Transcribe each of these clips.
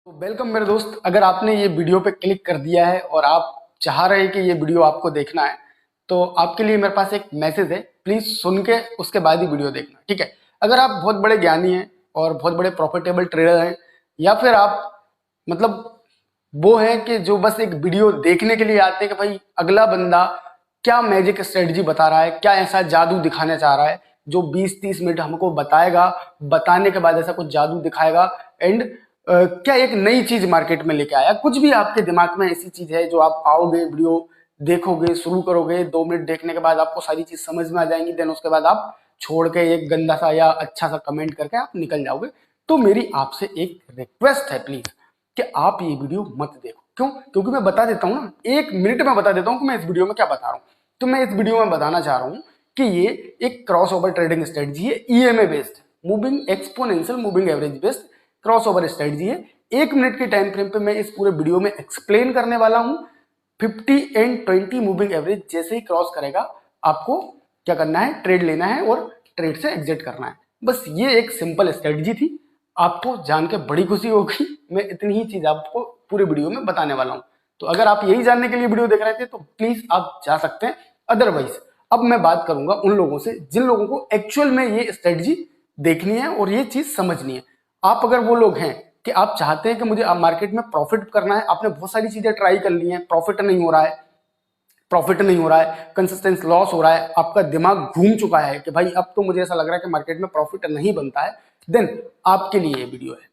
तो वेलकम मेरे दोस्त। अगर आपने ये वीडियो पे क्लिक कर दिया है और आप चाह रहे हैं कि ये वीडियो आपको देखना है, तो आपके लिए मेरे पास एक मैसेज है। प्लीज सुन के उसके बाद ही वीडियो देखना, ठीक है। अगर आप बहुत बड़े ज्ञानी हैं और बहुत बड़े प्रॉफिटेबल ट्रेडर हैं, या फिर आप मतलब वो है कि जो बस एक वीडियो देखने के लिए आते हैं कि भाई अगला बंदा क्या मैजिक स्ट्रेटजी बता रहा है, क्या ऐसा जादू दिखाना चाह रहा है जो 20-30 मिनट हमको बताएगा, बताने के बाद ऐसा कुछ जादू दिखाएगा एंड क्या एक नई चीज मार्केट में लेके आया। कुछ भी आपके दिमाग में ऐसी चीज है जो आप आओगे, वीडियो देखोगे, शुरू करोगे, 2 मिनट देखने के बाद आपको सारी चीज समझ में आ जाएंगी, देन उसके बाद आप छोड़ के एक गंदा सा या अच्छा सा कमेंट करके आप निकल जाओगे। तो मेरी आपसे एक रिक्वेस्ट है प्लीज कि आप ये वीडियो मत देखो। क्यों? क्योंकि मैं बता देता हूँ ना, 1 मिनट में बता देता हूँ कि मैं इस वीडियो में क्या बता रहा हूँ। तो मैं इस वीडियो में बताना चाह रहा हूँ कि ये एक क्रॉस ओवर ट्रेडिंग स्ट्रेटजी है, EMA based, moving exponential moving average based cross over strategy है। 1 मिनट के टाइम फ्रेम पे मैं इस पूरे वीडियो में एक्सप्लेन करने वाला हूँ। 50 एंड 20 मूविंग एवरेज जैसे ही क्रॉस करेगा आपको क्या करना है, ट्रेड लेना है और ट्रेड से एग्जिट करना है। बस ये एक सिंपल स्ट्रेटजी थी, आपको जान के बड़ी खुशी होगी। मैं इतनी ही चीज आपको पूरे वीडियो में बताने वाला हूं। तो अगर आप यही जानने के लिए वीडियो देख रहे थे तो प्लीज आप जा सकते हैं। अदरवाइज अब मैं बात करूंगा उन लोगों से जिन लोगों को एक्चुअल में ये स्ट्रेटजी देखनी है और ये चीज समझनी है। आप अगर वो लोग हैं कि आप चाहते हैं कि मुझे मार्केट में प्रॉफिट करना है, आपने बहुत सारी चीजें ट्राई कर ली हैं, प्रॉफिट नहीं हो रहा है, कंसिस्टेंस लॉस हो रहा है, आपका दिमाग घूम चुका है कि भाई अब तो मुझे ऐसा लग रहा है कि मार्केट में प्रॉफिट नहीं बनता है, देन आपके लिए ये वीडियो है,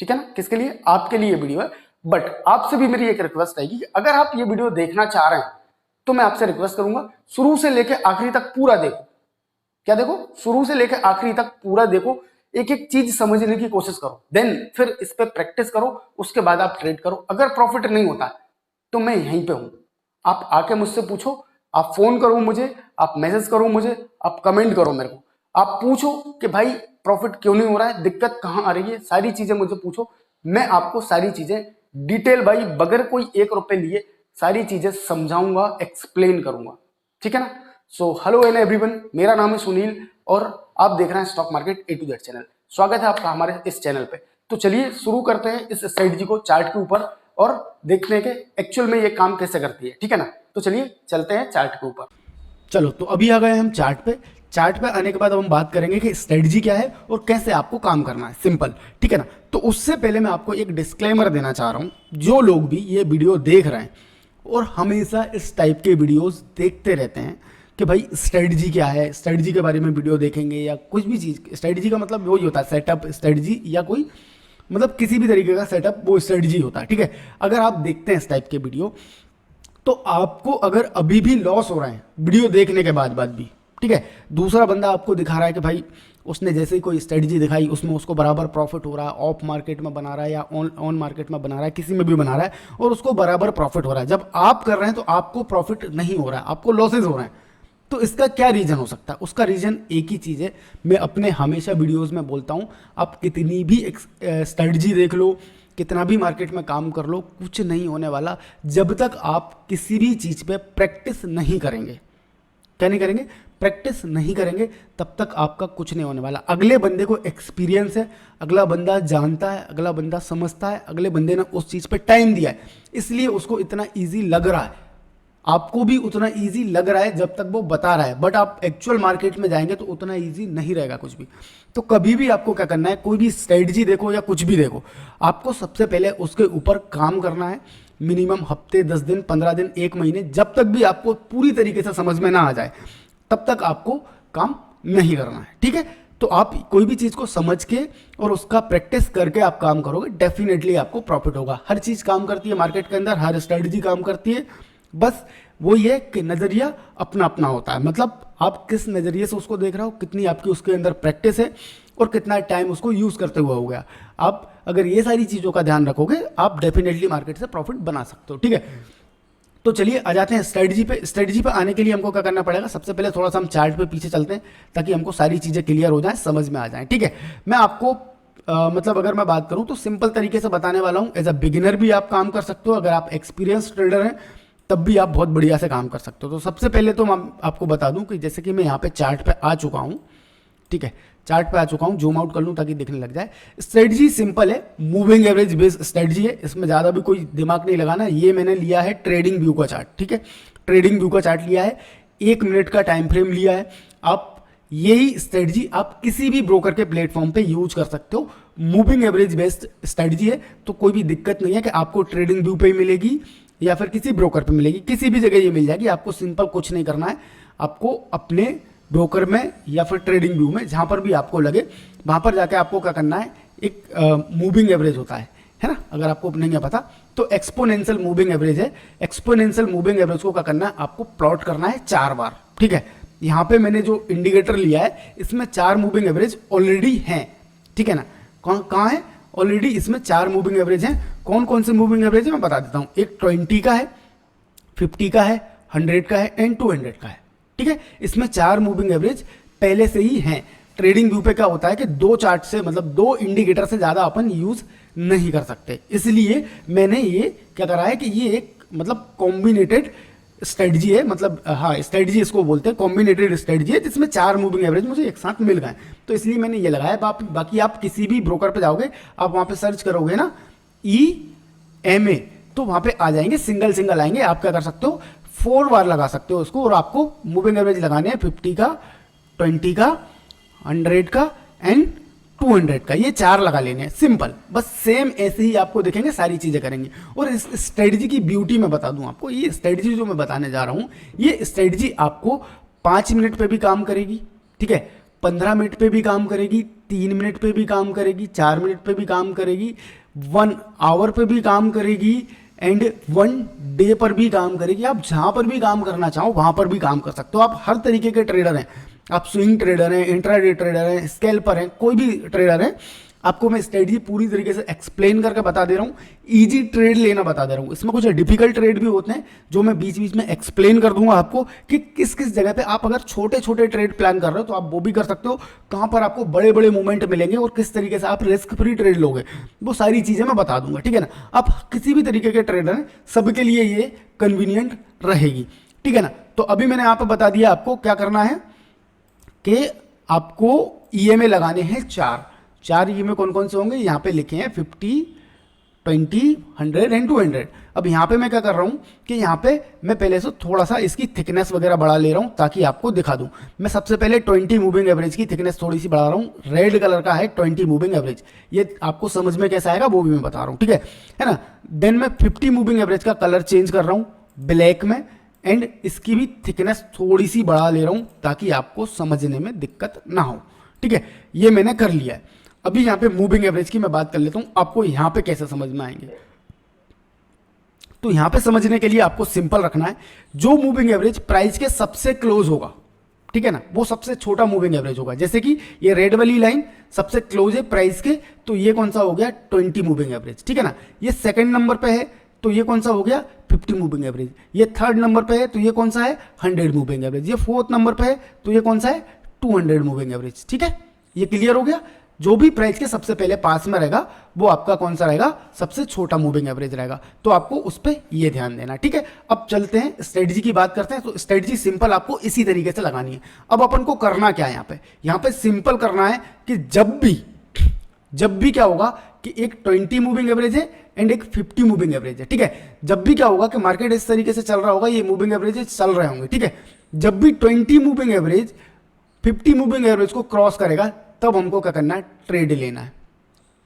ठीक है ना। किसके लिए? आपके लिए ये वीडियो है। बट आपसे भी मेरी एक रिक्वेस्ट है कि अगर आप ये वीडियो देखना चाह रहे हैं तो मैं आपसे रिक्वेस्ट करूंगा शुरू से लेकर आखिरी तक पूरा देखो। क्या देखो? शुरू से लेकर आखिरी तक पूरा देखो, एक एक चीज समझने की कोशिश करो, देन फिर इस पे प्रैक्टिस करो, उसके बाद आप ट्रेड करो। अगर प्रॉफिट नहीं होता तो मैं यहीं पे हूं, आप आके मुझसे पूछो, आप फोन करो मुझे, आप मैसेज करो मुझे, आप कमेंट करो मेरे को, आप पूछो कि भाई प्रॉफिट क्यों नहीं हो रहा है, दिक्कत कहां आ रही है, सारी चीजें मुझे पूछो। मैं आपको सारी चीजें डिटेल बाई बगैर कोई 1 रुपए लिए सारी चीजें समझाऊंगा, एक्सप्लेन करूंगा, ठीक है ना। सो हेलो एंड एवरीवन, मेरा नाम है सुनील और आप देख रहे हैं stock market A to Z channel. स्वागत है आपका हमारे इस चैनल पे। तो चलिए शुरू करते हैं इस स्ट्रेटजी को चार्ट के ऊपर और देखते हैं कि एक्चुअल में ये काम कैसे करती है, ठीक है ना। तो चलिए चलते हैं चार्ट के ऊपर। चलो तो अभी आ गए हम चार्ट पे। चार्ट पे आने के बाद हम बात करेंगे कि स्ट्रेटजी क्या है और कैसे आपको काम करना है, सिंपल, ठीक है ना। तो उससे पहले मैं आपको एक डिस्क्लेमर देना चाह रहा हूँ। जो लोग भी ये वीडियो देख रहे हैं और हमेशा इस टाइप के वीडियोस देखते रहते हैं कि भाई स्ट्रेटजी क्या है, स्ट्रेटजी के बारे में वीडियो देखेंगे या कुछ भी चीज़, स्ट्रेटजी का मतलब वही होता है सेटअप स्ट्रेटजी, या कोई मतलब किसी भी तरीके का सेटअप वो स्ट्रेटजी होता है, ठीक है। अगर आप देखते हैं इस टाइप के वीडियो तो आपको अगर अभी भी लॉस हो रहा है वीडियो देखने के बाद भी, ठीक है, दूसरा बंदा आपको दिखा रहा है कि भाई उसने जैसे ही कोई स्ट्रेटजी दिखाई उसमें उसको बराबर प्रॉफिट हो रहा है, ऑफ मार्केट में बना रहा है या ऑन मार्केट में बना रहा है, किसी में भी बना रहा है और उसको बराबर प्रॉफिट हो रहा है, जब आप कर रहे हैं तो आपको प्रॉफिट नहीं हो रहा है, आपको लॉसेज हो रहे हैं। तो इसका क्या रीजन हो सकता है? उसका रीजन एक ही चीज़ है, मैं अपने हमेशा वीडियोस में बोलता हूँ, आप कितनी भी स्ट्रेटजी देख लो, कितना भी मार्केट में काम कर लो, कुछ नहीं होने वाला जब तक आप किसी भी चीज़ पे प्रैक्टिस नहीं करेंगे। क्या नहीं करेंगे? प्रैक्टिस नहीं करेंगे, तब तक आपका कुछ नहीं होने वाला। अगले बंदे को एक्सपीरियंस है, अगला बंदा जानता है, अगला बंदा समझता है, अगले बंदे ने उस चीज़ पे टाइम दिया है, इसलिए उसको इतना ईजी लग रहा है, आपको भी उतना इजी लग रहा है जब तक वो बता रहा है। बट आप एक्चुअल मार्केट में जाएंगे तो उतना इजी नहीं रहेगा कुछ भी। तो कभी भी आपको क्या करना है, कोई भी स्ट्रेटजी देखो या कुछ भी देखो, आपको सबसे पहले उसके ऊपर काम करना है, मिनिमम हफ्ते, 10 दिन, 15 दिन, 1 महीने, जब तक भी आपको पूरी तरीके से समझ में ना आ जाए तब तक आपको काम नहीं करना है, ठीक है। तो आप कोई भी चीज़ को समझ के और उसका प्रैक्टिस करके आप काम करोगे, डेफिनेटली आपको प्रॉफिट होगा। हर चीज़ काम करती है मार्केट के अंदर, हर स्ट्रेटजी काम करती है, बस वो ये कि नज़रिया अपना अपना होता है। मतलब आप किस नज़रिए से उसको देख रहे हो, कितनी आपकी उसके अंदर प्रैक्टिस है और कितना टाइम उसको यूज़ करते हुए हो गया। आप अगर ये सारी चीज़ों का ध्यान रखोगे आप डेफिनेटली मार्केट से प्रॉफिट बना सकते हो, ठीक है। तो चलिए आ जाते हैं स्ट्रेटजी पे। स्ट्रेटजी पे आने के लिए हमको क्या करना पड़ेगा, सबसे पहले थोड़ा सा हम चार्ट पे पीछे चलते हैं ताकि हमको सारी चीज़ें क्लियर हो जाएं, समझ में आ जाएं, ठीक है। मैं आपको मतलब अगर मैं बात करूं तो सिंपल तरीके से बताने वाला हूं। एज अ बिगिनर भी आप काम कर सकते हो, अगर आप एक्सपीरियंस ट्रेडर हैं तब भी आप बहुत बढ़िया से काम कर सकते हो। तो सबसे पहले तो मैं आपको बता दूं कि जैसे कि मैं यहाँ पे चार्ट पे आ चुका हूँ, ठीक है, चार्ट पे आ चुका हूँ, जूम आउट कर लूँ ताकि दिखने लग जाए। स्ट्रेटजी सिंपल है, मूविंग एवरेज बेस्ड स्ट्रेटजी है, इसमें ज़्यादा भी कोई दिमाग नहीं लगाना। ये मैंने लिया है ट्रेडिंग व्यू का चार्ट, ठीक है, ट्रेडिंग व्यू का चार्ट लिया है, 1 मिनट का टाइम फ्रेम लिया है। आप यही स्ट्रेटजी आप किसी भी ब्रोकर के प्लेटफॉर्म पे यूज कर सकते हो। मूविंग एवरेज बेस्ड स्ट्रेटजी है, तो कोई भी दिक्कत नहीं है कि आपको ट्रेडिंग व्यू पे ही मिलेगी या फिर किसी ब्रोकर पे मिलेगी, किसी भी जगह ये मिल जाएगी। आपको सिंपल कुछ नहीं करना है, आपको अपने ब्रोकर में या फिर ट्रेडिंग व्यू में जहाँ पर भी आपको लगे वहाँ पर जाके आपको क्या करना है, एक मूविंग एवरेज होता है ना, अगर आपको नहीं है पता तो एक्सपोनेंशियल मूविंग एवरेज है। एक्सपोनेंशियल मूविंग एवरेज को क्या करना है, आपको प्लॉट करना है 4 बार, ठीक है। यहाँ पे मैंने जो इंडिकेटर लिया है इसमें 4 मूविंग एवरेज ऑलरेडी हैं, ठीक है ना। कहाँ है ऑलरेडी, इसमें 4 मूविंग एवरेज हैं। कौन कौन से मूविंग एवरेज है मैं बता देता हूँ। एक 20 का है, 50 का है, 100 का है एंड 200 का है, ठीक है। इसमें 4 मूविंग एवरेज पहले से ही हैं। ट्रेडिंग व्यू पे क्या होता है कि 2 चार्ट से मतलब 2 इंडिकेटर से ज़्यादा अपन यूज़ नहीं कर सकते, इसलिए मैंने ये क्या करा है कि ये एक मतलब कॉम्बिनेटेड स्ट्रेटजी है, मतलब हाँ स्ट्रेटजी इसको बोलते हैं, कॉम्बिनेटेड स्ट्रेटजी है जिसमें 4 मूविंग एवरेज मुझे एक साथ मिल गए, तो इसलिए मैंने ये लगाया। बाकी आप किसी भी ब्रोकर पे जाओगे, आप वहाँ पे सर्च करोगे ना EMA, तो वहाँ पे आ जाएंगे, सिंगल सिंगल आएंगे। आप क्या कर सकते हो, 4 बार लगा सकते हो उसको, और आपको मूविंग एवरेज लगाने हैं 50 का, 20 का, 100 का एंड 200 का, ये 4 लगा लेने हैं, सिंपल। बस सेम ऐसे ही आपको दिखेंगे, सारी चीज़ें करेंगे। और इस स्ट्रेटजी की ब्यूटी मैं बता दूं आपको, ये स्ट्रेटजी जो मैं बताने जा रहा हूँ, ये स्ट्रेटजी आपको 5 मिनट पे भी काम करेगी, ठीक है, 15 मिनट पे भी काम करेगी, 3 मिनट पे भी काम करेगी, 4 मिनट पे भी काम करेगी, 1 आवर पे भी काम करेगी एंड 1 डे पर भी काम करेगी। आप जहाँ पर भी काम करना चाहो वहाँ पर भी काम कर सकते हो। आप हर तरीके के ट्रेडर हैं, आप स्विंग ट्रेडर हैं, इंट्राडे ट्रेडर हैं, स्कैल्पर हैं, कोई भी ट्रेडर है, आपको मैं स्ट्रेटजी पूरी तरीके से एक्सप्लेन करके बता दे रहा हूँ। इजी ट्रेड लेना बता दे रहा हूँ, इसमें कुछ डिफिकल्ट ट्रेड भी होते हैं जो मैं बीच बीच में एक्सप्लेन कर दूंगा आपको कि किस किस जगह पे आप अगर छोटे छोटे ट्रेड प्लान कर रहे हो तो आप वो भी कर सकते हो, कहाँ पर आपको बड़े बड़े मूवमेंट मिलेंगे और किस तरीके से आप रिस्क फ्री ट्रेड लोगे, वो सारी चीज़ें मैं बता दूंगा, ठीक है ना। आप किसी भी तरीके के ट्रेडर हैं, सबके लिए ये कन्वीनियंट रहेगी, ठीक है ना। तो अभी मैंने यहाँ पर बता दिया आपको क्या करना है कि आपको EMA लगाने हैं 4 EMA कौन कौन से होंगे, यहाँ पे लिखे हैं 50, 20, 100 एंड 200। अब यहाँ पे मैं क्या कर रहा हूँ कि यहाँ पे मैं पहले से थोड़ा सा इसकी थिकनेस वगैरह बढ़ा ले रहा हूँ ताकि आपको दिखा दूँ। मैं सबसे पहले 20 मूविंग एवरेज की थिकनेस थोड़ी सी बढ़ा रहा हूँ, रेड कलर का है 20 मूविंग एवरेज, ये आपको समझ में कैसा आएगा वो भी मैं बता रहा हूँ, ठीक है ना। देन मैं 50 मूविंग एवरेज का कलर चेंज कर रहा हूँ ब्लैक में एंड इसकी भी थिकनेस थोड़ी सी बढ़ा ले रहा हूँ ताकि आपको समझने में दिक्कत ना हो, ठीक है। ये मैंने कर लिया है। अभी यहाँ पे मूविंग एवरेज की मैं बात कर लेता हूँ, आपको यहाँ पे कैसे समझ में आएंगे। तो यहाँ पे समझने के लिए आपको सिंपल रखना है, जो मूविंग एवरेज प्राइस के सबसे क्लोज होगा, ठीक है ना, वो सबसे छोटा मूविंग एवरेज होगा। जैसे कि ये रेड वाली लाइन सबसे क्लोज है प्राइस के, तो ये कौन सा हो गया 20 मूविंग एवरेज, ठीक है ना। ये सेकंड नंबर पे है तो ये कौन सा हो गया 50 मूविंग एवरेज। ये थर्ड नंबर पे है तो ये कौन सा है 100 मूविंग एवरेज। ये फोर्थ नंबर पे है तो ये कौन सा है 200 मूविंग एवरेज, ठीक है। ये क्लियर हो गया। जो भी प्राइस के सबसे पहले पास में रहेगा वो आपका कौन सा रहेगा, सबसे छोटा मूविंग एवरेज रहेगा, तो आपको उस पर ये ध्यान देना, ठीक है। अब चलते हैं स्ट्रेटजी की बात करते हैं। तो स्ट्रेटजी सिंपल आपको इसी तरीके से लगानी है। अब अपन को करना क्या है, यहाँ पे सिंपल करना है कि जब भी क्या होगा कि एक 20 मूविंग एवरेज है एंड एक 50 मूविंग एवरेज है, ठीक है। जब भी क्या होगा कि मार्केट इस तरीके से चल रहा होगा, ये मूविंग एवरेज चल रहे होंगे, ठीक है। जब भी 20 मूविंग एवरेज 50 मूविंग एवरेज को क्रॉस करेगा तब हमको क्या करना है, ट्रेड लेना है,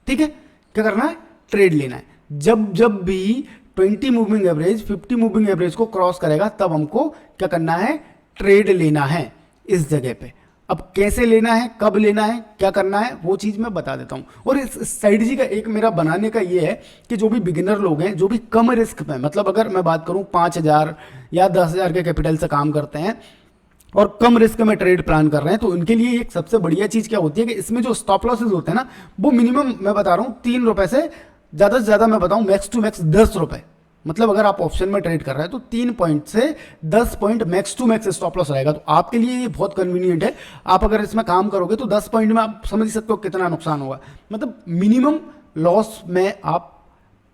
ठीक है। क्या करना है, ट्रेड लेना है। जब भी 20 मूविंग एवरेज 50 मूविंग एवरेज को क्रॉस करेगा तब हमको क्या करना है, ट्रेड लेना है इस जगह पे। अब कैसे लेना है, कब लेना है, क्या करना है, वो चीज़ मैं बता देता हूँ। और इस स्ट्रेटजी का एक मेरा बनाने का ये है कि जो भी बिगिनर लोग हैं, जो भी कम रिस्क में, मतलब अगर मैं बात करूँ 5,000 या 10,000 के कैपिटल से काम करते हैं और कम रिस्क में ट्रेड प्लान कर रहे हैं, तो उनके लिए एक सबसे बढ़िया चीज़ क्या होती है कि इसमें जो स्टॉप लॉसेज होते हैं ना, वो मिनिमम मैं बता रहा हूँ 3 रुपये से ज़्यादा मैं बताऊँ मैक्स टू मैक्स 10 रुपये। मतलब अगर आप ऑप्शन में ट्रेड कर रहे हैं तो 3 पॉइंट से 10 point max to max stop loss रहेगा, तो आपके लिए ये बहुत कन्वीनियंट है। आप अगर इसमें काम करोगे तो 10 पॉइंट में आप समझ सकते हो कितना नुकसान होगा। मतलब मिनिमम लॉस में आप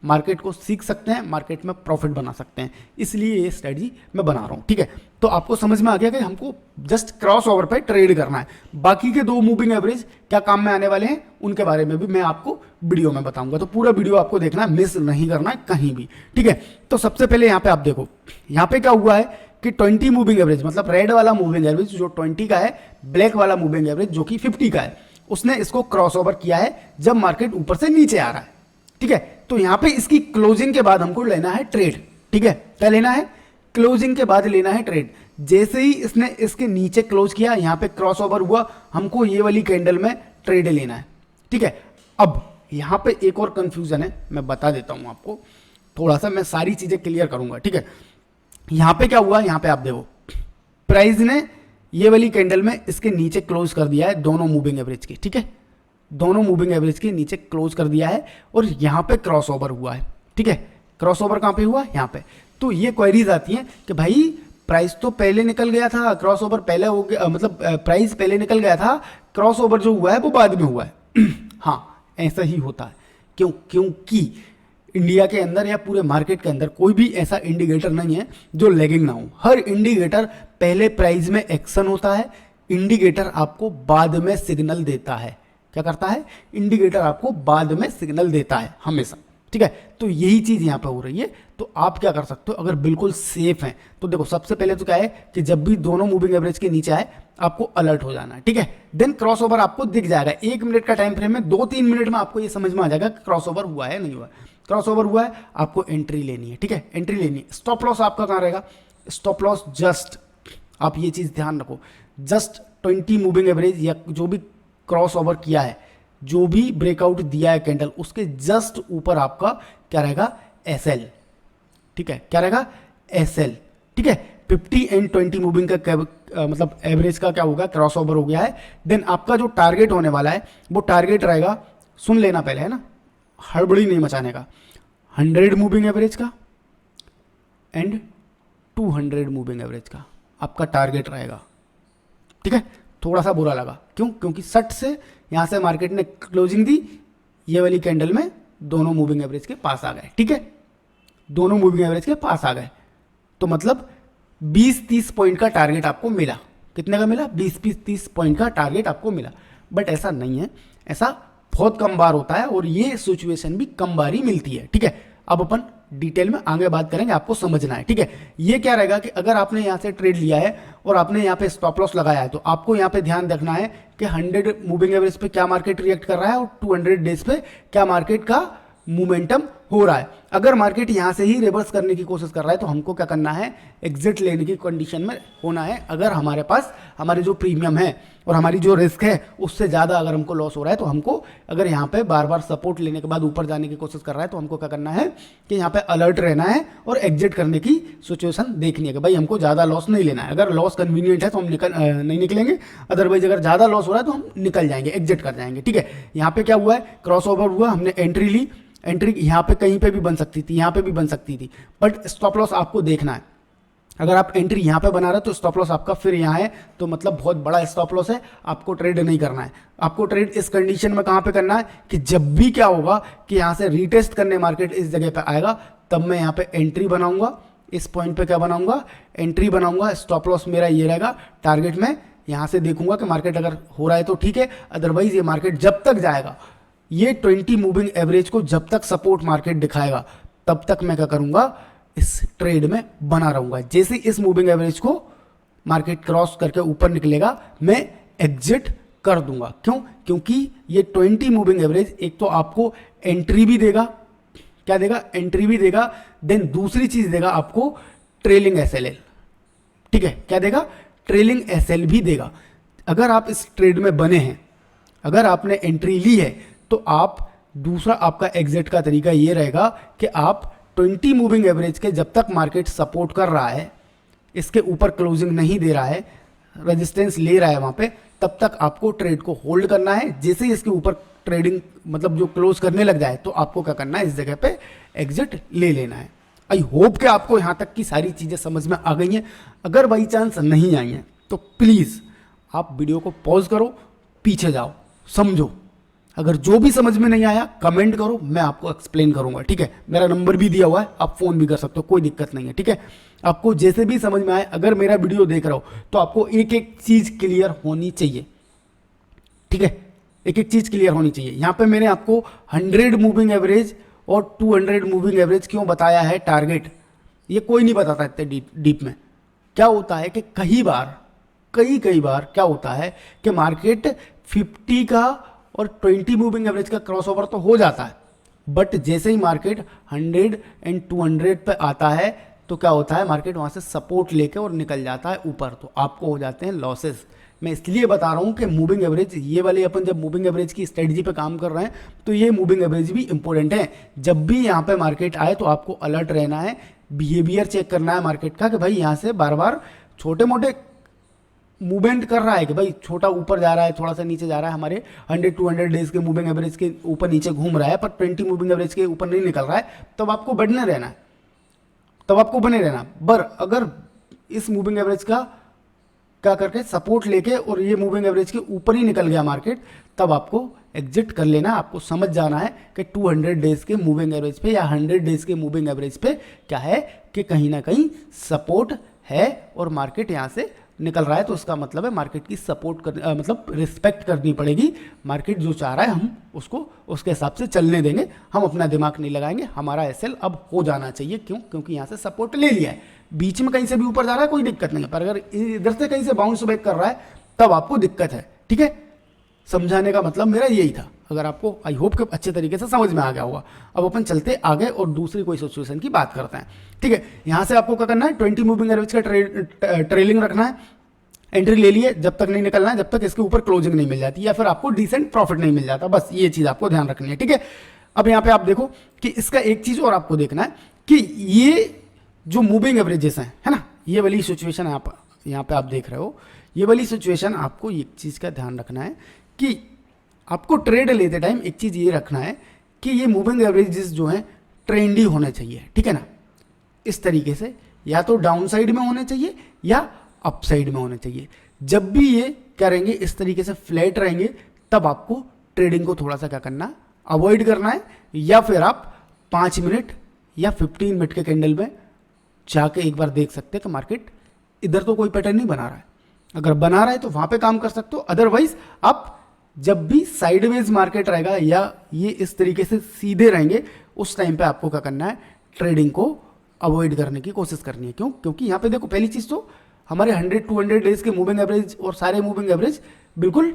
मार्केट को सीख सकते हैं, मार्केट में प्रॉफिट बना सकते हैं, इसलिए ये स्ट्रेटजी मैं बना रहा हूँ। ठीक है, तो आपको समझ में आ गया कि हमको जस्ट क्रॉस ओवर पे ट्रेड करना है। बाकी के 2 मूविंग एवरेज क्या काम में आने वाले हैं उनके बारे में भी मैं आपको वीडियो में बताऊंगा, तो पूरा वीडियो आपको देखना है, मिस नहीं करना है कहीं भी। ठीक है, तो सबसे पहले यहाँ पे आप देखो, यहाँ पे क्या हुआ है कि 20 मूविंग एवरेज, मतलब रेड वाला मूविंग एवरेज जो 20 का है, ब्लैक वाला मूविंग एवरेज जो कि 50 का है, उसने इसको क्रॉस ओवर किया है जब मार्केट ऊपर से नीचे आ रहा है। ठीक है, तो यहां पे इसकी क्लोजिंग के बाद हमको लेना है ट्रेड। ठीक है, क्या लेना है? क्लोजिंग के बाद लेना है ट्रेड। जैसे ही इसने इसके नीचे क्लोज किया, यहां पे क्रॉस ओवर हुआ, हमको ये वाली कैंडल में ट्रेड लेना है। ठीक है, अब यहां पे एक और कंफ्यूजन है, मैं बता देता हूं आपको, थोड़ा सा मैं सारी चीजें क्लियर करूंगा। ठीक है, यहां पे क्या हुआ, यहां पे आप देखो, प्राइस ने ये वाली कैंडल में इसके नीचे क्लोज कर दिया है दोनों मूविंग एवरेज के। ठीक है, दोनों मूविंग एवरेज के नीचे क्लोज कर दिया है और यहां पे क्रॉस ओवर हुआ है। ठीक है, क्रॉस ओवर कहां पे हुआ? यहां पे। तो ये क्वेरीज आती हैं कि भाई प्राइस तो पहले निकल गया था, क्रॉस ओवर पहले हो गया, मतलब प्राइस पहले निकल गया था, क्रॉस ओवर जो हुआ है वो बाद में हुआ है। हाँ, ऐसा ही होता है। क्यों? क्योंकि इंडिया के अंदर या पूरे मार्केट के अंदर कोई भी ऐसा इंडिकेटर नहीं है जो लैगिंग ना हो। हर इंडिकेटर पहले प्राइस में एक्शन होता है, इंडिकेटर आपको बाद में सिग्नल देता है। क्या करता है? इंडिकेटर आपको बाद में सिग्नल देता है हमेशा। ठीक है, तो यही चीज यहां पे हो रही है। तो आप क्या कर सकते हो अगर बिल्कुल सेफ हैं तो देखो, सबसे पहले तो क्या है कि जब भी दोनों मूविंग एवरेज के नीचे आए आपको अलर्ट हो जाना है। ठीक है, देन क्रॉस ओवर आपको दिख जाएगा 1 मिनट का टाइम फ्रेम में, 2-3 मिनट में आपको ये समझ में आ जाएगा कि क्रॉस ओवर हुआ है नहीं हुआ। क्रॉस ओवर हुआ है, आपको एंट्री लेनी है। ठीक है, एंट्री लेनी है। स्टॉप लॉस आपका कहां रहेगा? स्टॉप लॉस जस्ट, आप ये चीज ध्यान रखो, जस्ट 20 मूविंग एवरेज या जो भी क्रॉस ओवर किया है, जो भी ब्रेकआउट दिया है कैंडल, उसके जस्ट ऊपर आपका क्या रहेगा? एसएल। ठीक है, क्या रहेगा? एसएल। ठीक है, 50 एंड 20 मूविंग का मतलब एवरेज का क्या होगा? क्रॉस ओवर हो गया है। देन आपका जो टारगेट होने वाला है वो टारगेट रहेगा, सुन लेना पहले, है ना, हड़बड़ी नहीं मचाने का, 100 मूविंग एवरेज का एंड 200 मूविंग एवरेज का आपका टारगेट रहेगा। ठीक है, थोड़ा सा बुरा लगा, क्यों? क्योंकि 60 से यहां से मार्केट ने क्लोजिंग दी, ये वाली कैंडल में दोनों मूविंग एवरेज के पास आ गए। ठीक है, दोनों मूविंग एवरेज के पास आ गए, तो मतलब 20-30 पॉइंट का टारगेट आपको मिला। कितने का मिला? 20-30 पॉइंट का टारगेट आपको मिला। बट ऐसा नहीं है, ऐसा बहुत कम बार होता है और ये सिचुएशन भी कम बार ही मिलती है। ठीक है, अब अपन डिटेल में आगे बात करेंगे, आपको समझना है। ठीक है, ये क्या रहेगा कि अगर आपने यहाँ से ट्रेड लिया है और आपने यहाँ पे स्टॉप लॉस लगाया है, तो आपको यहाँ पे ध्यान रखना है कि 100 मूविंग एवरेज पे क्या मार्केट रिएक्ट कर रहा है और 200 डेज पे क्या मार्केट का मोमेंटम हो रहा है। अगर मार्केट यहां से ही रिवर्स करने की कोशिश कर रहा है तो हमको क्या करना है? एग्जिट लेने की कंडीशन में होना है। अगर हमारे पास हमारे जो प्रीमियम है और हमारी जो रिस्क है उससे ज़्यादा अगर हमको लॉस हो रहा है, तो हमको अगर यहाँ पे बार बार सपोर्ट लेने के बाद ऊपर जाने की कोशिश कर रहा है तो हमको क्या करना है कि यहाँ पे अलर्ट रहना है और एग्जिट करने की सिचुएशन देखनी है कि भाई हमको ज़्यादा लॉस नहीं लेना है। अगर लॉस कन्वीनियंट है तो हम नहीं निकलेंगे, अदरवाइज अगर ज़्यादा लॉस हो रहा है तो हम निकल जाएंगे, एग्जिट कर जाएंगे। ठीक है, यहाँ पे क्या हुआ है? क्रॉस ओवर हुआ, हमने एंट्री ली। एंट्री यहाँ पे कहीं पे भी बन सकती थी, यहाँ पे भी बन सकती थी, बट स्टॉप लॉस आपको देखना है। अगर आप एंट्री यहाँ पे बना रहे हो तो स्टॉप लॉस आपका फिर यहाँ है, तो मतलब बहुत बड़ा स्टॉप लॉस है, आपको ट्रेड नहीं करना है। आपको ट्रेड इस कंडीशन में कहाँ पे करना है कि जब भी क्या होगा कि यहाँ से रीटेस्ट करने मार्केट इस जगह पे आएगा, तब मैं यहाँ पे एंट्री बनाऊंगा। इस पॉइंट पे क्या बनाऊंगा? एंट्री बनाऊंगा। स्टॉप लॉस मेरा ये रहेगा, टारगेट में यहाँ से देखूंगा कि मार्केट अगर हो रहा है तो ठीक है, अदरवाइज ये मार्केट जब तक जाएगा, ये 20 मूविंग एवरेज को जब तक सपोर्ट मार्केट दिखाएगा तब तक मैं क्या करूंगा? इस ट्रेड में बना रहूंगा। जैसे इस मूविंग एवरेज को मार्केट क्रॉस करके ऊपर निकलेगा, मैं एग्जिट कर दूंगा। क्यों? क्योंकि ये 20 मूविंग एवरेज एक तो आपको एंट्री भी देगा, क्या देगा? एंट्री भी देगा। देन दूसरी चीज देगा आपको ट्रेलिंग एसएलएल। ठीक है, क्या देगा? ट्रेलिंग एसएल भी देगा। अगर आप इस ट्रेड में बने हैं, अगर आपने एंट्री ली है, तो आप दूसरा आपका एग्जिट का तरीका ये रहेगा कि आप 20 मूविंग एवरेज के जब तक मार्केट सपोर्ट कर रहा है, इसके ऊपर क्लोजिंग नहीं दे रहा है, रेजिस्टेंस ले रहा है वहां पे, तब तक आपको ट्रेड को होल्ड करना है। जैसे ही इसके ऊपर ट्रेडिंग मतलब जो क्लोज करने लग जाए तो आपको क्या करना है? इस जगह पे एग्जिट ले लेना है। आई होप कि आपको यहां तक की सारी चीजें समझ में आ गई हैं। अगर बाई चांस नहीं आई हैं तो प्लीज आप वीडियो को पॉज करो, पीछे जाओ, समझो, अगर जो भी समझ में नहीं आया कमेंट करो, मैं आपको एक्सप्लेन करूंगा, ठीक है। मेरा नंबर भी दिया हुआ है, आप फोन भी कर सकते हो, कोई दिक्कत नहीं है, ठीक है। आपको जैसे भी समझ में आए, अगर मेरा वीडियो देख रहा हो तो आपको एक एक चीज क्लियर होनी चाहिए, ठीक है। एक एक चीज क्लियर होनी चाहिए। यहां पे मैंने आपको 100 मूविंग एवरेज और 200 मूविंग एवरेज क्यों बताया है टारगेट, ये कोई नहीं बताता इतने डीप में। क्या होता है कि कई बार क्या होता है कि मार्केट 50 का और 20 मूविंग एवरेज का क्रॉसओवर तो हो जाता है, बट जैसे ही मार्केट 100 एंड 200 पे आता है तो क्या होता है, मार्केट वहां से सपोर्ट लेके और निकल जाता है ऊपर, तो आपको हो जाते हैं लॉसेस। मैं इसलिए बता रहा हूं कि मूविंग एवरेज, ये वाले अपन जब मूविंग एवरेज की स्ट्रेटजी पे काम कर रहे हैं तो ये मूविंग एवरेज भी इंपॉर्टेंट है। जब भी यहाँ पे मार्केट आए तो आपको अलर्ट रहना है, बिहेवियर चेक करना है मार्केट का कि भाई यहाँ से बार बार छोटे मोटे मूवमेंट कर रहा है कि भाई छोटा ऊपर जा रहा है, थोड़ा सा नीचे जा रहा है, हमारे 100-200 डेज के मूविंग एवरेज के ऊपर नीचे घूम रहा है, पर 20 मूविंग एवरेज के ऊपर नहीं निकल रहा है, तब आपको बढ़ने रहना है, तब आपको बने रहना। पर अगर इस मूविंग एवरेज का क्या करके सपोर्ट लेके और ये मूविंग एवरेज के ऊपर ही निकल गया मार्केट, तब आपको एग्जिट कर लेना। आपको समझ जाना है कि 200 डेज के मूविंग एवरेज पे या 100 डेज के मूविंग एवरेज पे क्या है कि कहीं ना कहीं सपोर्ट है और मार्केट यहाँ से निकल रहा है, तो उसका मतलब है मार्केट की सपोर्ट कर मतलब रिस्पेक्ट करनी पड़ेगी। मार्केट जो चाह रहा है हम उसको उसके हिसाब से चलने देंगे, हम अपना दिमाग नहीं लगाएंगे। हमारा एसएल अब हो जाना चाहिए, क्यों? क्योंकि यहाँ से सपोर्ट ले लिया है, बीच में कहीं से भी ऊपर जा रहा है कोई दिक्कत नहीं है, पर अगर इधर से कहीं से बाउंस बैक कर रहा है तब आपको दिक्कत है, ठीक है। समझाने का मतलब मेरा यही था। अगर आपको आई होप कि अच्छे तरीके से समझ में आ गया होगा। अब अपन चलते आगे और दूसरी कोई सिचुएशन की बात करते हैं, ठीक है। यहां से आपको क्या करना है, 20 मूविंग एवरेज का ट्रेलिंग रखना है, एंट्री ले लिए, जब तक नहीं निकलना है, जब तक इसके ऊपर क्लोजिंग नहीं मिल जाती या फिर आपको डिसेंट प्रॉफिट नहीं मिल जाता, बस ये चीज आपको ध्यान रखनी है, ठीक है। अब यहाँ पे आप देखो कि इसका एक चीज और आपको देखना है कि ये जो मूविंग एवरेजेस हैं, है ना, ये वाली सिचुएशन आप यहाँ पे आप देख रहे हो, ये वाली सिचुएशन आपको एक चीज का ध्यान रखना है कि आपको ट्रेड लेते टाइम एक चीज ये रखना है कि ये मूविंग एवरेजेस जो हैं ट्रेंडी होने चाहिए, ठीक है ना। इस तरीके से या तो डाउन साइड में होने चाहिए या अप साइड में होने चाहिए। जब भी ये करेंगे इस तरीके से फ्लैट रहेंगे, तब आपको ट्रेडिंग को थोड़ा सा क्या करना, अवॉइड करना है, या फिर आप 5 मिनट या 15 मिनट के कैंडल में जाके एक बार देख सकते हैं कि मार्केट इधर तो कोई पैटर्न नहीं बना रहा है। अगर बना रहा है तो वहां पे काम कर सकते हो, अदरवाइज आप जब भी साइडवेज मार्केट रहेगा या ये इस तरीके से सीधे रहेंगे, उस टाइम पे आपको क्या करना है, ट्रेडिंग को अवॉइड करने की कोशिश करनी है। क्यों? क्योंकि यहाँ पे देखो, पहली चीज तो हमारे 100-200 डेज के मूविंग एवरेज और सारे मूविंग एवरेज बिल्कुल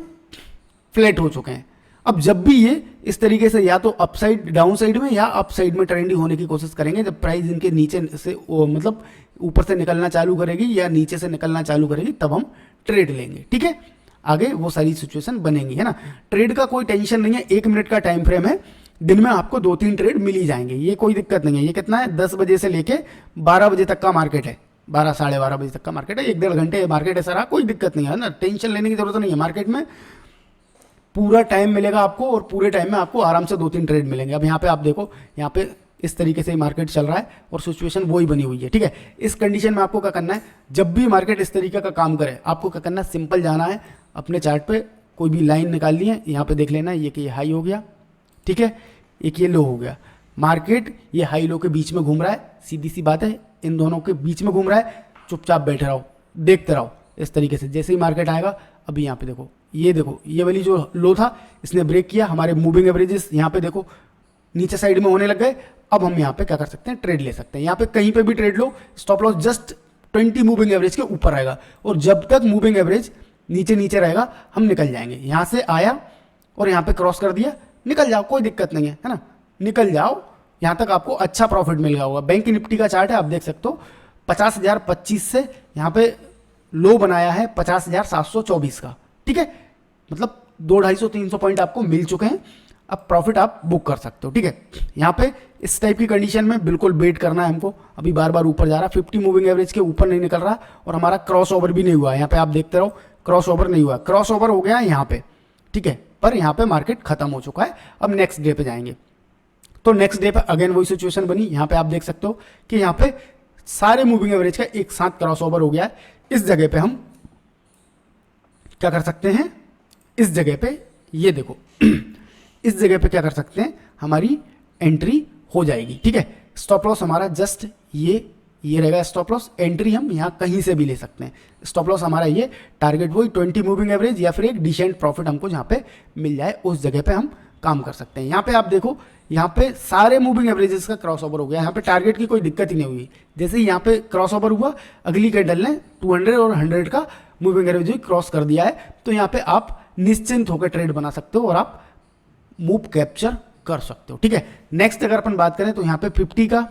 फ्लैट हो चुके हैं। अब जब भी ये इस तरीके से या तो अपसाइड डाउन साइड में या अप साइड में ट्रेंडी होने की कोशिश करेंगे, जब प्राइस इनके नीचे से मतलब ऊपर से निकलना चालू करेगी या नीचे से निकलना चालू करेगी, तब हम ट्रेड लेंगे, ठीक है। आगे वो सारी सिचुएशन बनेंगी, है ना। ट्रेड का कोई टेंशन नहीं है, 1 मिनट का टाइम फ्रेम है, दिन में आपको 2-3 ट्रेड मिल ही जाएंगे, ये कोई दिक्कत नहीं है। ये कितना है, 10 बजे से लेके 12 बजे तक का मार्केट है, 12-12:30 बजे तक का मार्केट है, 1-1.5 घंटे मार्केट है सारा, कोई दिक्कत नहीं है ना, टेंशन लेने की जरूरत नहीं है। मार्केट में पूरा टाइम मिलेगा आपको और पूरे टाइम में आपको आराम से 2-3 ट्रेड मिलेंगे। अब यहाँ पे आप देखो, यहाँ पे इस तरीके से मार्केट चल रहा है और सिचुएशन वही बनी हुई है, ठीक है। इस कंडीशन में आपको क्या करना है, जब भी मार्केट इस तरीके का काम करे, आपको क्या करना है, सिंपल जाना है अपने चार्ट पे, कोई भी लाइन निकाल ली है, यहाँ पे देख लेना है ये कि ये हाई हो गया, ठीक है, एक ये लो हो गया। मार्केट ये हाई लो के बीच में घूम रहा है, सीधी सी बात है, इन दोनों के बीच में घूम रहा है, चुपचाप बैठे रहो, देखते रहो इस तरीके से। जैसे ही मार्केट आएगा, अभी यहाँ पे देखो, ये वाली जो लो था इसने ब्रेक किया, हमारे मूविंग एवरेजेस यहाँ पे देखो नीचे साइड में होने लग गए। अब हम यहाँ पे क्या कर सकते हैं, ट्रेड ले सकते हैं। यहाँ पे कहीं पे भी ट्रेड लो, stop loss just 20 moving average के ऊपर रहेगा, और जब तक मूविंग एवरेज नीचे रहेगा हम निकल जाएंगे। यहाँ से आया और यहाँ पे क्रॉस कर दिया, निकल जाओ, कोई दिक्कत नहीं है ना, निकल जाओ। यहाँ तक आपको अच्छा प्रॉफिट मिल गया होगा। बैंक निफ्टी का चार्ट है, आप देख सकते हो 50,025 से यहाँ पे लो बनाया है 50,724 का, ठीक है। मतलब 200-250-300 पॉइंट आपको मिल चुके हैं, अब प्रॉफिट आप बुक कर सकते हो, ठीक है। यहाँ पे इस टाइप की कंडीशन में बिल्कुल वेट करना है हमको। अभी बार बार ऊपर जा रहा, 50 मूविंग एवरेज के ऊपर नहीं निकल रहा और हमारा क्रॉस ओवर भी नहीं हुआ। यहाँ पे आप देखते रहो, क्रॉस ओवर नहीं हुआ, क्रॉस ओवर हो गया यहाँ पे, ठीक है, पर यहाँ पे मार्केट खत्म हो चुका है। अब नेक्स्ट डे पे जाएंगे, तो नेक्स्ट डे पे अगेन वही सिचुएशन बनी। यहाँ पे आप देख सकते हो कि यहाँ पे सारे मूविंग एवरेज का एक साथ क्रॉस ओवर हो गया है। इस जगह पे हम क्या कर सकते हैं, इस जगह पे ये देखो इस जगह पे क्या कर सकते हैं, हमारी एंट्री हो जाएगी। ठीक है, स्टॉप लॉस हमारा जस्ट ये रहेगा स्टॉप लॉस। एंट्री हम यहाँ कहीं से भी ले सकते हैं। स्टॉप लॉस हमारा ये, टारगेट वही 20 मूविंग एवरेज या फिर एक डिसेंट प्रॉफिट हमको जहाँ पे मिल जाए उस जगह पे हम काम कर सकते हैं। यहाँ पे आप देखो, यहाँ पे सारे मूविंग एवरेजेस का क्रॉस ओवर हो गया। यहाँ पे टारगेट की कोई दिक्कत ही नहीं हुई। जैसे ही यहाँ पे क्रॉस ओवर हुआ, अगली कैंडल ने 200 और 100 का मूविंग एवरेज भी क्रॉस कर दिया है। तो यहाँ पे आप निश्चिंत होकर ट्रेड बना सकते हो और आप मूव कैप्चर कर सकते हो। ठीक है, नेक्स्ट अगर अपन बात करें तो यहाँ पे 50 का,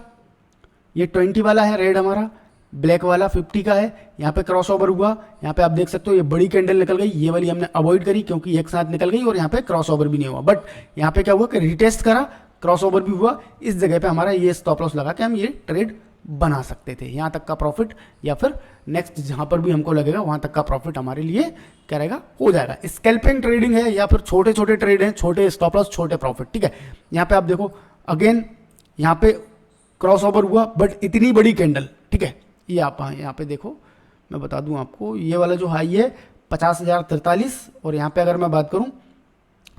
ये 20 वाला है रेड हमारा, ब्लैक वाला 50 का है। यहाँ पे क्रॉस ओवर हुआ, यहाँ पे आप देख सकते हो ये बड़ी कैंडल निकल गई, ये वाली हमने अवॉइड करी क्योंकि एक साथ निकल गई और यहाँ पे क्रॉस ओवर भी नहीं हुआ। बट यहाँ पे क्या हुआ कि रिटेस्ट करा, क्रॉस ओवर भी हुआ, इस जगह पे हमारा ये स्टॉप लॉस लगा के हम ये ट्रेड बना सकते थे। यहाँ तक का प्रॉफिट या फिर नेक्स्ट जहाँ पर भी हमको लगेगा वहाँ तक का प्रॉफिट हमारे लिए क्या रहेगा, हो जाएगा। स्कैल्पिंग ट्रेडिंग है या फिर छोटे छोटे ट्रेड हैं, छोटे स्टॉप लॉस छोटे प्रॉफिट। ठीक है, यहाँ पे आप देखो अगेन यहाँ पे क्रॉस ओवर हुआ बट इतनी बड़ी कैंडल। ठीक है, ये आप यहाँ पे देखो, मैं बता दूं आपको, ये वाला जो हाई है 50,043 और यहाँ पे अगर मैं बात करूं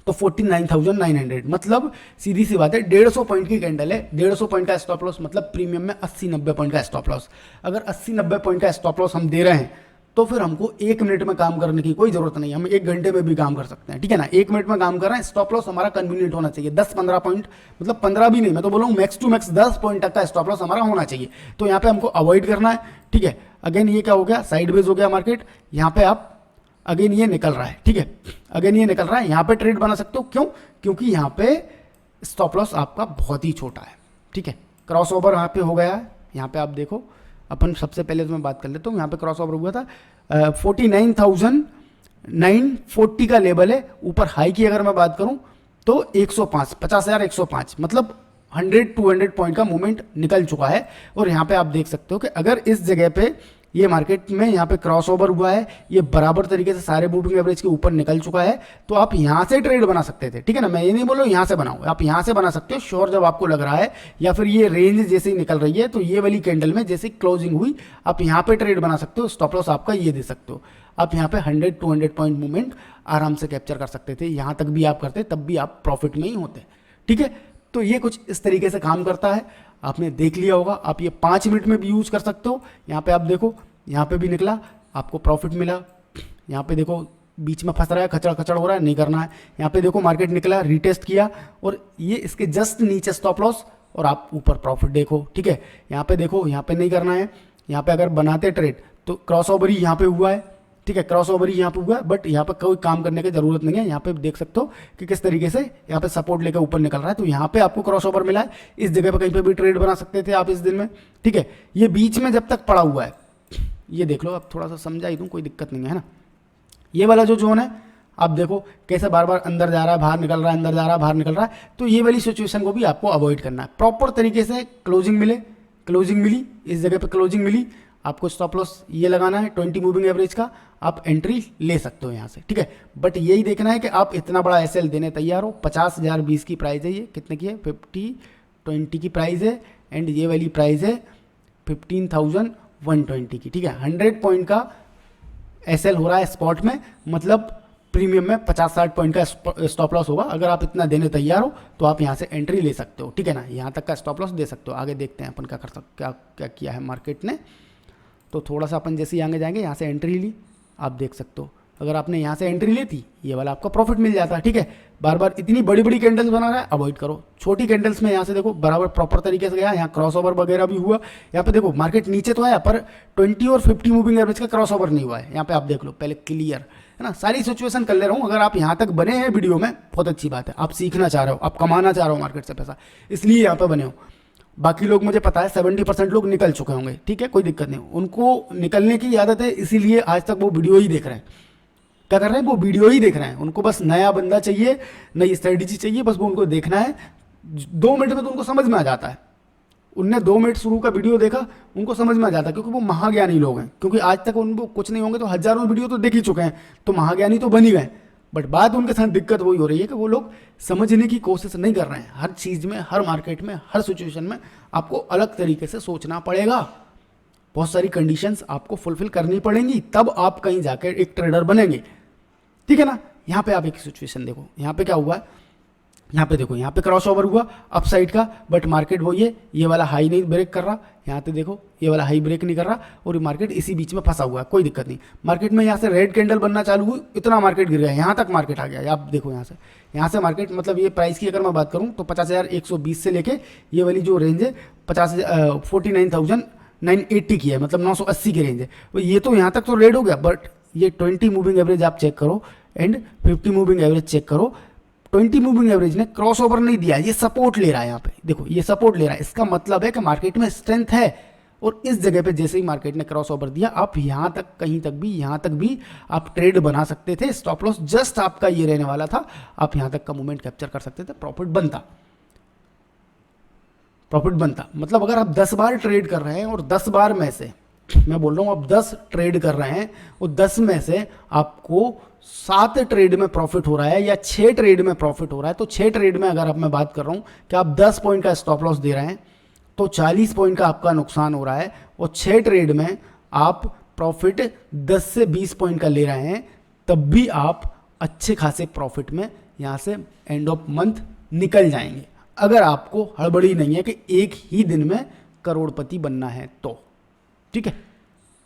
तो 49,900, मतलब सीधी सी बात है 150 पॉइंट की कैंडल है। 150 पॉइंट का स्टॉप लॉस मतलब प्रीमियम में 80-90 पॉइंट का स्टॉप लॉस। अगर 80-90 पॉइंट का स्टॉप लॉस हम दे रहे हैं तो फिर हमको 1 मिनट में काम करने की कोई जरूरत नहीं, हम 1 घंटे में भी काम कर सकते हैं। ठीक है ना, 1 मिनट में काम कर रहे हैं, स्टॉप लॉस हमारा कन्वीनियंट होना चाहिए। 10-15 पॉइंट, मतलब 15 भी नहीं, मैं तो बोलूँ मैक्स टू मैक्स 10 पॉइंट तक का स्टॉप लॉस हमारा होना चाहिए। तो यहाँ पे हमको अवॉइड करना है। ठीक है, अगेन ये क्या हो गया, साइडवेज हो गया मार्केट। यहाँ पे आप अगेन ये निकल रहा है। ठीक है, अगेन ये निकल रहा है, यहाँ पे ट्रेड बना सकते हो। क्यों? क्योंकि यहाँ पे स्टॉप लॉस आपका बहुत ही छोटा है। ठीक है, क्रॉस ओवर यहाँ पे हो गया है। यहाँ पे आप देखो, अपन सबसे पहले तो मैं बात कर लेता हूँ, यहाँ पे क्रॉस ओवर हुआ था 49,940 का लेवल है। ऊपर हाई की अगर मैं बात करूँ तो 105, 50,105, मतलब 100-200 पॉइंट का मूवमेंट निकल चुका है। और यहाँ पे आप देख सकते हो कि अगर इस जगह पे ये मार्केट में यहाँ पे क्रॉस ओवर हुआ है, ये बराबर तरीके से सारे मूविंग एवरेज के ऊपर निकल चुका है, तो आप यहाँ से ट्रेड बना सकते थे। ठीक है ना, मैं ये नहीं बोल रहा हूँ यहाँ से बनाओ, आप यहाँ से बना सकते हो श्योर जब आपको लग रहा है, या फिर ये रेंज जैसे ही निकल रही है तो ये वाली कैंडल में जैसे क्लोजिंग हुई आप यहाँ पे ट्रेड बना सकते हो। स्टॉप लॉस आपका ये दे सकते हो, आप यहाँ पे 100-200 पॉइंट मूवमेंट आराम से कैप्चर कर सकते थे। यहाँ तक भी आप करते तब भी आप प्रॉफिट में ही होते। ठीक है, तो ये कुछ इस तरीके से काम करता है, आपने देख लिया होगा। आप ये 5 मिनट में भी यूज कर सकते हो। यहाँ पे आप देखो, यहाँ पे भी निकला, आपको प्रॉफिट मिला। यहाँ पे देखो बीच में फंस रहा है, खचड़ खचड़ हो रहा है, नहीं करना है। यहाँ पे देखो मार्केट निकला, रीटेस्ट किया और ये इसके जस्ट नीचे स्टॉप लॉस और आप ऊपर प्रॉफिट देखो। ठीक है, यहाँ पे देखो, यहाँ पे नहीं करना है। यहाँ पे अगर बनाते ट्रेड तो क्रॉस ओवर ही यहाँ पे हुआ है। ठीक है, क्रॉस ओवर ही यहाँ पे हुआ है, बट यहाँ पे कोई काम करने की जरूरत नहीं है। यहाँ पे देख सकते हो कि किस तरीके से यहाँ पे सपोर्ट लेकर ऊपर निकल रहा है। तो यहाँ पे आपको क्रॉस ओवर मिला है, इस जगह पे कहीं पे भी ट्रेड बना सकते थे आप इस दिन में। ठीक है, ये बीच में जब तक पड़ा हुआ है, ये देख लो, अब थोड़ा सा समझा ही दूँ, कोई दिक्कत नहीं है ना। ये वाला जो जोन है आप देखो कैसे बार बार अंदर जा रहा है, बाहर निकल रहा है, अंदर जा रहा है, बाहर निकल रहा है। तो ये वाली सिचुएशन को भी आपको अवॉइड करना है। प्रॉपर तरीके से क्लोजिंग मिले, क्लोजिंग मिली, इस जगह पे क्लोजिंग मिली, आपको स्टॉप लॉस ये लगाना है 20 मूविंग एवरेज का, आप एंट्री ले सकते हो यहाँ से। ठीक है, बट यही देखना है कि आप इतना बड़ा एसएल देने तैयार हो। 50,020 की प्राइस है, ये कितने की है, 50-20 की प्राइस है, एंड ये वाली प्राइस है 15,120 की। ठीक है, 100 पॉइंट का एसएल हो रहा है स्पॉट में, मतलब प्रीमियम में 50-60 पॉइंट का स्टॉप लॉस होगा। अगर आप इतना देने तैयार हो तो आप यहाँ से एंट्री ले सकते हो। ठीक है ना, यहाँ तक का स्टॉप लॉस दे सकते हो। आगे देखते हैं अपन क्या कर सकते, क्या किया है मार्केट ने। तो थोड़ा सा अपन जैसे ही आगे जाएंगे, यहाँ से एंट्री ली, आप देख सकते हो अगर आपने यहाँ से एंट्री ली थी, ये वाला आपका प्रॉफिट मिल जाता है। ठीक है, बार बार इतनी बड़ी बड़ी कैंडल्स बना रहा है, अवॉइड करो। छोटी कैंडल्स में यहाँ से देखो बराबर प्रॉपर तरीके से गया, यहाँ क्रॉस ओवर वगैरह भी हुआ। यहाँ पे देखो मार्केट नीचे तो आया पर 20 और 50 मूविंग एवरेज का क्रॉस ओवर नहीं हुआ है। यहाँ पे आप देख लो, पहले क्लियर है ना, सारी सिचुएशन कर ले रहा हूँ। अगर आप यहाँ तक बने हैं वीडियो में, बहुत अच्छी बात है, आप सीखना चाह रहे हो, आप कमाना चाह रहे हो मार्केट से पैसा, इसलिए यहाँ पे बने हो। बाकी लोग मुझे पता है 70% लोग निकल चुके होंगे। ठीक है, कोई दिक्कत नहीं, उनको निकलने की आदत है, इसीलिए आज तक वो वीडियो ही देख रहे हैं। क्या कर रहे हैं, वो वीडियो ही देख रहे हैं। उनको बस नया बंदा चाहिए, नई स्ट्रेटजी चाहिए, बस वो उनको देखना है। 2 मिनट में तो उनको समझ में आ जाता है। उनने 2 मिनट शुरू का वीडियो देखा, उनको समझ में आ जाता है, क्योंकि वो महाज्ञानी लोग हैं। क्योंकि आज तक उनको कुछ नहीं होंगे तो हजारों वीडियो तो देख ही चुके हैं, तो महाज्ञानी तो बन ही गए। बट बात उनके साथ दिक्कत वही हो रही है कि वो लोग समझने की कोशिश नहीं कर रहे हैं। हर चीज़ में, हर मार्केट में, हर सिचुएशन में आपको अलग तरीके से सोचना पड़ेगा। बहुत सारी कंडीशंस आपको फुलफिल करनी पड़ेंगी, तब आप कहीं जाकर एक ट्रेडर बनेंगे। ठीक है ना, यहाँ पे आप एक सिचुएशन देखो, यहाँ पे क्या हुआ है, यहाँ पे देखो, यहाँ पे क्रॉस ओवर हुआ अपसाइड का, बट मार्केट वो ये वाला हाई नहीं ब्रेक कर रहा, यहाँ पे देखो ये वाला हाई ब्रेक नहीं कर रहा और मार्केट इसी बीच में फंसा हुआ है, कोई दिक्कत नहीं। मार्केट में यहाँ से रेड कैंडल बनना चालू हुई, इतना मार्केट गिर गया, यहाँ तक मार्केट आ गया। आप देखो यहाँ से मार्केट, मतलब ये प्राइस की अगर मैं बात करूँ तो 50,120 से लेके ये वाली जो रेंज है 49,980 की है, मतलब 980 की रेंज है। ये तो यहाँ तक तो रेड हो गया, बट ये 20 मूविंग एवरेज आप चेक करो एंड 50 मूविंग एवरेज चेक करो। 20 मूविंग एवरेज ने क्रॉस ओवर नहीं दिया, ये सपोर्ट ले रहा है। यहाँ पे देखो ये सपोर्ट ले रहा है, इसका मतलब है कि मार्केट में स्ट्रेंथ है। और इस जगह पे जैसे ही मार्केट ने क्रॉस ओवर दिया, आप यहाँ तक कहीं तक भी, यहाँ तक भी आप ट्रेड बना सकते थे। स्टॉप लॉस जस्ट आपका ये रहने वाला था, आप यहाँ तक का मूवमेंट कैप्चर कर सकते थे, प्रॉफिट बनता। मतलब अगर आप 10 बार ट्रेड कर रहे हैं और 10 बार में से, मैं बोल रहा हूँ आप 10 ट्रेड कर रहे हैं और 10 में से आपको 7 ट्रेड में प्रॉफिट हो रहा है या 6 ट्रेड में प्रॉफिट हो रहा है, तो 6 ट्रेड में अगर आप, मैं बात कर रहा हूँ कि आप 10 पॉइंट का स्टॉप लॉस दे रहे हैं तो 40 पॉइंट का आपका नुकसान हो रहा है, और 6 ट्रेड में आप प्रॉफिट 10 से 20 पॉइंट का ले रहे हैं, तब भी आप अच्छे खासे प्रॉफिट में यहाँ से एंड ऑफ मंथ निकल जाएंगे, अगर आपको हड़बड़ी नहीं है कि एक ही दिन में करोड़पति बनना है तो। ठीक है,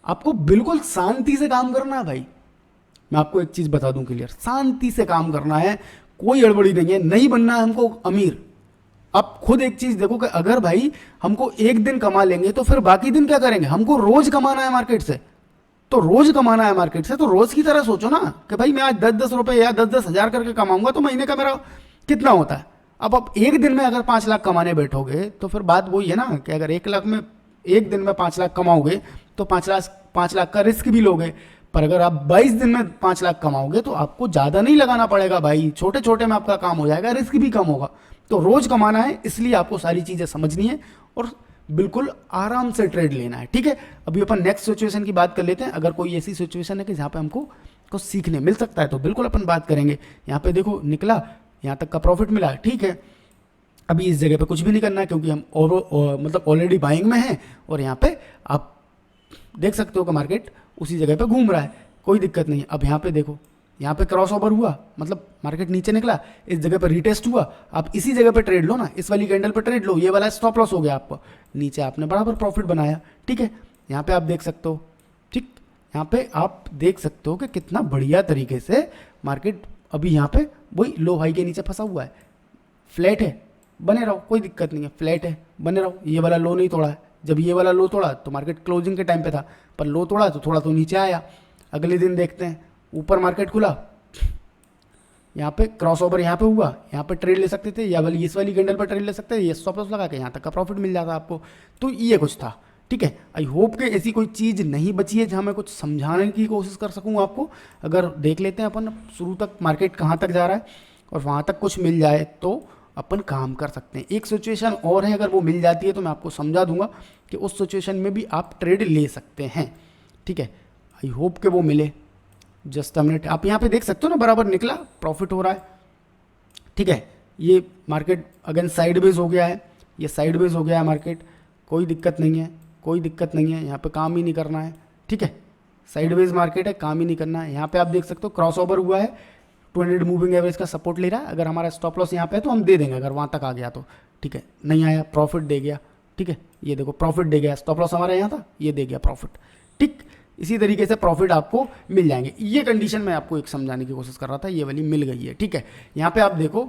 आपको बिल्कुल शांति से काम करना है भाई। मैं आपको एक चीज बता दूं क्लियर, शांति से काम करना है, कोई हड़बड़ी नहीं है। नहीं बनना है हमको अमीर। आप खुद एक चीज देखो कि अगर भाई हमको एक दिन कमा लेंगे तो फिर बाकी दिन क्या करेंगे? हमको रोज कमाना है मार्केट से, तो रोज कमाना है मार्केट से, तो रोज की तरह सोचो ना कि भाई मैं आज 10-10 रुपए या 10-10 हजार करके कमाऊंगा तो महीने का मेरा कितना होता है। अब आप एक दिन में अगर 5 लाख कमाने बैठोगे तो फिर बात वही है ना कि अगर 1 लाख में एक दिन में 5 लाख कमाओगे तो 5 लाख का रिस्क भी लोगे। पर अगर आप 22 दिन में 5 लाख कमाओगे तो आपको ज़्यादा नहीं लगाना पड़ेगा भाई, छोटे छोटे में आपका काम हो जाएगा, रिस्क भी कम होगा। तो रोज कमाना है, इसलिए आपको सारी चीज़ें समझनी है और बिल्कुल आराम से ट्रेड लेना है। ठीक है, अभी अपन नेक्स्ट सिचुएशन की बात कर लेते हैं। अगर कोई ऐसी सिचुएशन है कि जहाँ पे हमको कुछ सीखने मिल सकता है तो बिल्कुल अपन बात करेंगे। यहाँ पे देखो निकला, यहाँ तक का प्रॉफिट मिला, ठीक है। अभी इस जगह पे कुछ भी नहीं करना है क्योंकि हम मतलब ऑलरेडी बाइंग में हैं, और यहाँ पे आप देख सकते हो कि मार्केट उसी जगह पे घूम रहा है, कोई दिक्कत नहीं है। अब यहाँ पे देखो, यहाँ पे क्रॉस ओवर हुआ, मतलब मार्केट नीचे निकला, इस जगह पे रिटेस्ट हुआ, आप इसी जगह पे ट्रेड लो ना, इस वाली कैंडल पे ट्रेड लो, ये वाला स्टॉप लॉस हो गया आपको, नीचे आपने बराबर प्रॉफिट बनाया। ठीक है, यहाँ पे आप देख सकते हो, ठीक, यहाँ पे आप देख सकते हो कि कितना बढ़िया तरीके से मार्केट अभी यहाँ पे वही लो हाई के नीचे फंसा हुआ है, फ्लैट है, बने रहो, कोई दिक्कत नहीं है, फ्लैट है, बने रहो। ये वाला लो नहीं तोड़ा है, जब ये वाला लो तोड़ा तो मार्केट क्लोजिंग के टाइम पे था, पर लो तोड़ा तो थोड़ा तो नीचे आया। अगले दिन देखते हैं, ऊपर मार्केट खुला, यहाँ पे क्रॉस ओवर यहाँ पे हुआ, यहाँ पे ट्रेड ले सकते थे, या वाली इस वाली कैंडल पर ट्रेड ले सकते थे, ये स्टॉप लॉस लगा के यहाँ तक का प्रॉफिट मिल जाता आपको। तो ये कुछ था। ठीक है, आई होप कि ऐसी कोई चीज़ नहीं बची है जहाँ मैं कुछ समझाने की कोशिश कर सकूँ आपको। अगर देख लेते हैं अपन शुरू तक मार्केट कहाँ तक जा रहा है और वहाँ तक कुछ मिल जाए तो अपन काम कर सकते हैं। एक सिचुएशन और है, अगर वो मिल जाती है तो मैं आपको समझा दूंगा कि उस सिचुएशन में भी आप ट्रेड ले सकते हैं। ठीक है, आई होप कि वो मिले। जस्ट अ मिनट, आप यहाँ पे देख सकते हो ना, बराबर निकला, प्रॉफिट हो रहा है। ठीक है, ये मार्केट अगेन साइडवेज हो गया है, ये साइडवेज हो गया है मार्केट, कोई दिक्कत नहीं है, कोई दिक्कत नहीं है, यहाँ पे काम ही नहीं करना है। ठीक है, साइडवेज मार्केट है, काम ही नहीं करना है। यहाँ पे आप देख सकते हो क्रॉस ओवर हुआ है, 200 मूविंग एवरेज का सपोर्ट ले रहा है। अगर हमारा स्टॉप लॉस यहाँ पे है तो हम दे देंगे, अगर वहाँ तक आ गया तो। ठीक है, नहीं आया, प्रॉफिट दे गया। ठीक है, ये देखो प्रॉफिट दे गया, स्टॉप लॉस हमारा यहाँ था, ये दे गया प्रॉफिट। ठीक, इसी तरीके से प्रॉफिट आपको मिल जाएंगे। ये कंडीशन मैं आपको एक समझाने की कोशिश कर रहा था, ये वाली मिल गई है। ठीक है, यहाँ पे आप देखो,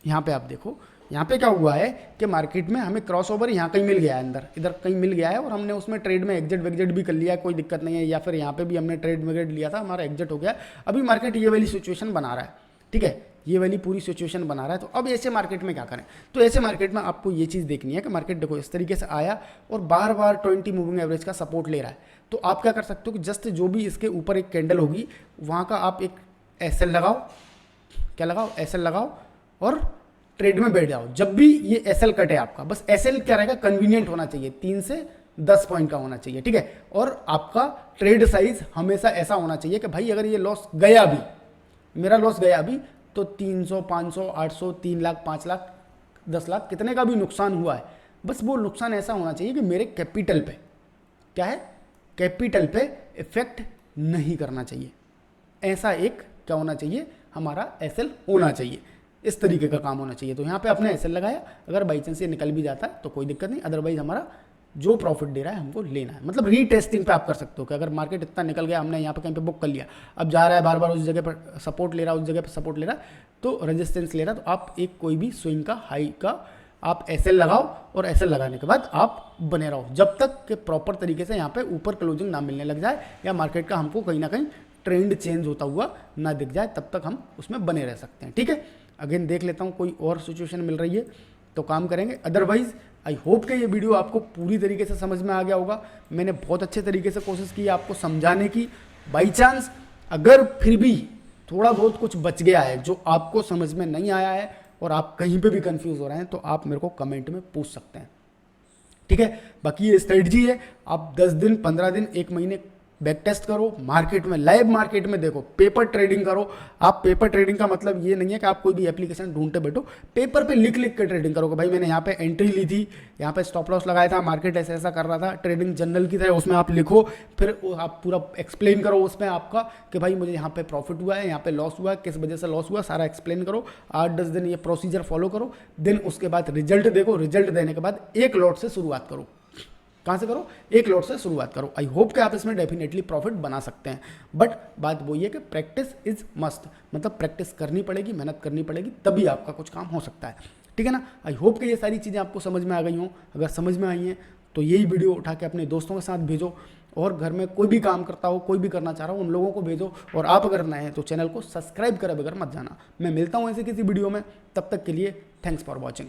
यहाँ पे आप देखो, यहाँ पे क्या हुआ है कि मार्केट में हमें क्रॉस ओवर यहाँ कहीं मिल गया है, अंदर इधर कहीं मिल गया है, और हमने उसमें ट्रेड में एग्जिट वेग्जिट भी कर लिया है, कोई दिक्कत नहीं है। या फिर यहाँ पे भी हमने ट्रेड वेग्जिट लिया था, हमारा एग्जिट हो गया। अभी मार्केट ये वाली सिचुएशन बना रहा है। ठीक है, ये वाली पूरी सिचुएशन बना रहा है। तो अब ऐसे मार्केट में क्या करें? तो ऐसे मार्केट में आपको ये चीज़ देखनी है कि मार्केट देखो इस तरीके से आया और बार बार 20 मूविंग एवरेज का सपोर्ट ले रहा है। तो आप क्या कर सकते हो कि जस्ट जो भी इसके ऊपर एक कैंडल होगी वहाँ का आप एक एसएल लगाओ, क्या लगाओ, एसएल लगाओ, और ट्रेड में बैठ जाओ। जब भी ये एसएल कटे आपका, बस एसएल क्या रहेगा, कन्वीनियंट होना चाहिए, 3 से 10 पॉइंट का होना चाहिए। ठीक है, और आपका ट्रेड साइज हमेशा ऐसा होना चाहिए कि भाई अगर ये लॉस गया भी, मेरा लॉस गया भी, तो 300, 500, 800, 3 लाख, 5 लाख, 10 लाख, कितने का भी नुकसान हुआ है, बस वो नुकसान ऐसा होना चाहिए कि मेरे कैपिटल पे, क्या है, कैपिटल पे इफेक्ट नहीं करना चाहिए। ऐसा एक क्या होना चाहिए, हमारा एसएल होना चाहिए। इस तरीके का काम होना चाहिए। तो यहाँ पे आपने ऐसे लगाया, अगर बाई चांस ये निकल भी जाता है तो कोई दिक्कत नहीं, अदरवाइज हमारा जो प्रॉफिट दे रहा है हमको लेना है। मतलब रीटेस्टिंग पे आप कर सकते हो कि अगर मार्केट इतना निकल गया, हमने यहाँ पे कहीं पे बुक कर लिया, अब जा रहा है बार बार उस जगह पर सपोर्ट ले रहा है, उस जगह पर सपोर्ट ले रहा है, तो रेजिस्टेंस ले रहा है, तो आप एक कोई भी स्विंग का हाई का आप एसएल लगाओ और एसएल लगाने के बाद आप बने रहो जब तक कि प्रॉपर तरीके से यहाँ पे ऊपर क्लोजिंग ना मिलने लग जाए या मार्केट का हमको कहीं ना कहीं ट्रेंड चेंज होता हुआ ना दिख जाए, तब तक हम उसमें बने रह सकते हैं। ठीक है, अगेन देख लेता हूँ कोई और सिचुएशन मिल रही है तो काम करेंगे, अदरवाइज आई होप कि ये वीडियो आपको पूरी तरीके से समझ में आ गया होगा। मैंने बहुत अच्छे तरीके से कोशिश की आपको समझाने की। बाई चांस अगर फिर भी थोड़ा बहुत कुछ बच गया है जो आपको समझ में नहीं आया है और आप कहीं पे भी कंफ्यूज हो रहे हैं तो आप मेरे को कमेंट में पूछ सकते हैं। ठीक है, बाकी ये स्ट्रेटजी है, आप 10 दिन 15 दिन 1 महीने बैक टेस्ट करो, मार्केट में लाइव मार्केट में देखो, पेपर ट्रेडिंग करो। आप पेपर ट्रेडिंग का मतलब ये नहीं है कि आप कोई भी एप्लीकेशन ढूंढते बैठो, पेपर पे लिख लिख के ट्रेडिंग करो कि भाई मैंने यहाँ पे एंट्री ली थी, यहाँ पे स्टॉप लॉस लगाया था, मार्केट ऐसा ऐसा कर रहा था, ट्रेडिंग जर्नल की तरह उसमें आप लिखो, फिर आप पूरा एक्सप्लेन करो उसमें आपका कि भाई मुझे यहाँ पे प्रॉफिट हुआ है, यहाँ पे लॉस हुआ है, किस वजह से लॉस हुआ, सारा एक्सप्लेन करो। 8-10 दिन ये प्रोसीजर फॉलो करो, देन उसके बाद रिजल्ट देखो, रिजल्ट देने के बाद एक लॉट से शुरुआत करो। कहाँ से करो? एक लॉट से शुरुआत करो। आई होप कि आप इसमें डेफिनेटली प्रॉफिट बना सकते हैं, बट बात वही है कि प्रैक्टिस इज मस्ट, मतलब प्रैक्टिस करनी पड़ेगी, मेहनत करनी पड़ेगी, तभी आपका कुछ काम हो सकता है। ठीक है ना, आई होप कि ये सारी चीज़ें आपको समझ में आ गई हों। अगर समझ में आई हैं तो यही वीडियो उठा के अपने दोस्तों के साथ भेजो, और घर में कोई भी काम करता हो, कोई भी करना चाह रहा हो, उन लोगों को भेजो। और आप अगर नए हैं तो चैनल को सब्सक्राइब करे बगैर मत जाना। मैं मिलता हूँ ऐसे किसी वीडियो में, तब तक के लिए थैंक्स फॉर वॉचिंग।